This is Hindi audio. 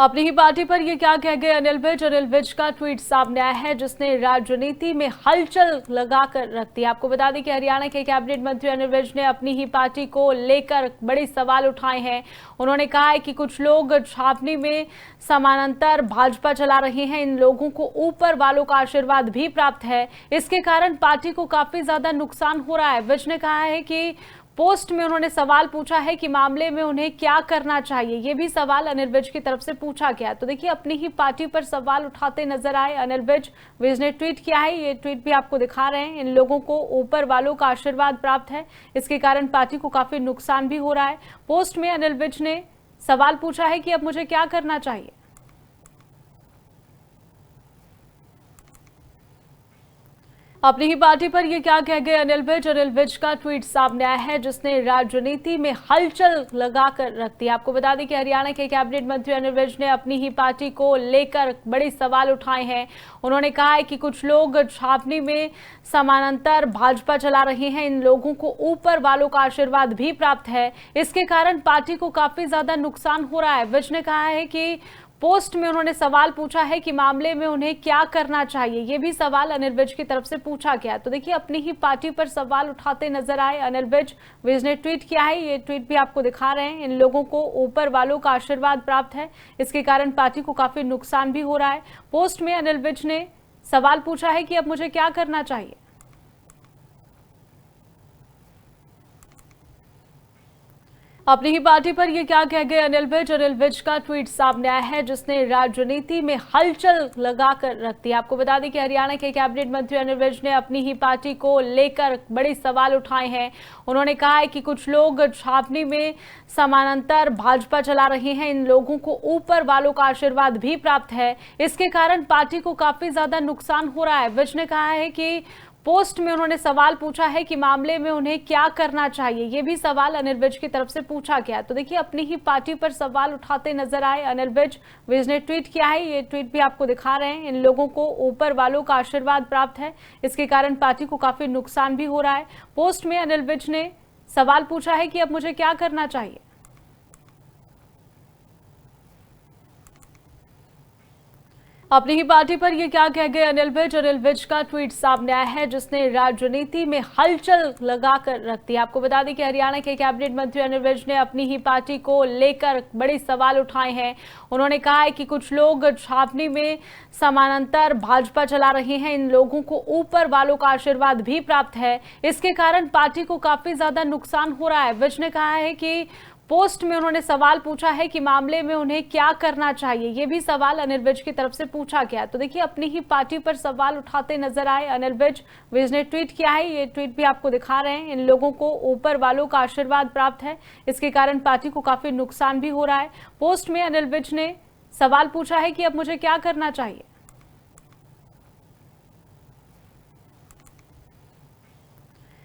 अपनी ही पार्टी पर ये क्या कह गए अनिल विज का ट्वीट सामने आया है जिसने राजनीति में हलचल लगाकर रख दी। आपको बता दें कि हरियाणा के कैबिनेट मंत्री अनिल विज ने अपनी ही पार्टी को लेकर बड़े सवाल उठाए हैं। उन्होंने कहा है कि कुछ लोग छावनी में समानांतर भाजपा चला रहे हैं, इन लोगों को ऊपर वालों का आशीर्वाद भी प्राप्त है, इसके कारण पार्टी को काफी ज्यादा नुकसान हो रहा है। विज ने कहा है कि पोस्ट में उन्होंने सवाल पूछा है कि मामले में उन्हें क्या करना चाहिए। ये भी सवाल अनिल विज की तरफ से पूछा गया। तो देखिए, अपनी ही पार्टी पर सवाल उठाते नजर आए अनिल विज ने ट्वीट किया है। ये ट्वीट भी आपको दिखा रहे हैं। इन लोगों को ऊपर वालों का आशीर्वाद प्राप्त है, इसके कारण पार्टी को काफी नुकसान भी हो रहा है। पोस्ट में अनिल विज ने सवाल पूछा है कि अब मुझे क्या करना चाहिए। अपनी ही पार्टी पर ये क्या कह गए अनिल विज का ट्वीट सामने आया है जिसने राजनीति में हलचल लगाकर रख दी। आपको बता दें कि हरियाणा के कैबिनेट मंत्री अनिल विज ने अपनी ही पार्टी को लेकर बड़े सवाल उठाए हैं। उन्होंने कहा है कि कुछ लोग छावनी में समानांतर भाजपा चला रहे हैं, इन लोगों को ऊपर वालों का आशीर्वाद भी प्राप्त है, इसके कारण पार्टी को काफी ज्यादा नुकसान हो रहा है। विज ने कहा है कि पोस्ट में उन्होंने सवाल पूछा है कि मामले में उन्हें क्या करना चाहिए। ये भी सवाल अनिल विज की तरफ से पूछा गया। तो देखिए, अपनी ही पार्टी पर सवाल उठाते नजर आए अनिल विज ने ट्वीट किया है। ये ट्वीट भी आपको दिखा रहे हैं। इन लोगों को ऊपर वालों का आशीर्वाद प्राप्त है, इसके कारण पार्टी को काफी नुकसान भी हो रहा है। पोस्ट में अनिल विज ने सवाल पूछा है कि अब मुझे क्या करना चाहिए। अपनी ही पार्टी पर ये क्या कह गए अनिल विज का ट्वीट सामने आया है जिसने राजनीति में हलचल लगाकर रख दी। आपको बता दें कि हरियाणा के कैबिनेट मंत्री अनिल विज ने अपनी ही पार्टी को लेकर बड़े सवाल उठाए हैं। उन्होंने कहा है कि कुछ लोग छावनी में समानांतर भाजपा चला रहे हैं, इन लोगों को ऊपर वालों का आशीर्वाद भी प्राप्त है, इसके कारण पार्टी को काफी ज्यादा नुकसान हो रहा है। विज ने कहा है कि पोस्ट में उन्होंने सवाल पूछा है कि मामले में उन्हें क्या करना चाहिए। ये भी सवाल अनिल विज की तरफ से पूछा गया। तो देखिए, अपनी ही पार्टी पर सवाल उठाते नजर आए अनिल विज ने ट्वीट किया है। ये ट्वीट भी आपको दिखा रहे हैं। इन लोगों को ऊपर वालों का आशीर्वाद प्राप्त है, इसके कारण पार्टी को काफी नुकसान भी हो रहा है। पोस्ट में अनिल विज ने सवाल पूछा है कि अब मुझे क्या करना चाहिए। अपनी ही पार्टी पर ये क्या कह गए अनिल विज का ट्वीट सामने आया है जिसने राजनीति में हलचल लगाकर रख दी। आपको बता दें कि हरियाणा के कैबिनेट मंत्री अनिल विज ने अपनी ही पार्टी को लेकर बड़े सवाल उठाए हैं। उन्होंने कहा है कि कुछ लोग छावनी में समानांतर भाजपा चला रहे हैं, इन लोगों को ऊपर वालों का आशीर्वाद भी प्राप्त है, इसके कारण पार्टी को काफी ज्यादा नुकसान हो रहा है। विज ने कहा है कि पोस्ट में उन्होंने सवाल पूछा है कि मामले में उन्हें क्या करना चाहिए। ये भी सवाल अनिल विज की तरफ से पूछा गया। तो देखिए, अपनी ही पार्टी पर सवाल उठाते नजर आए अनिल विज ने ट्वीट किया है। ये ट्वीट भी आपको दिखा रहे हैं। इन लोगों को ऊपर वालों का आशीर्वाद प्राप्त है, इसके कारण पार्टी को काफी नुकसान भी हो रहा है। पोस्ट में अनिल विज ने सवाल पूछा है कि अब मुझे क्या करना चाहिए।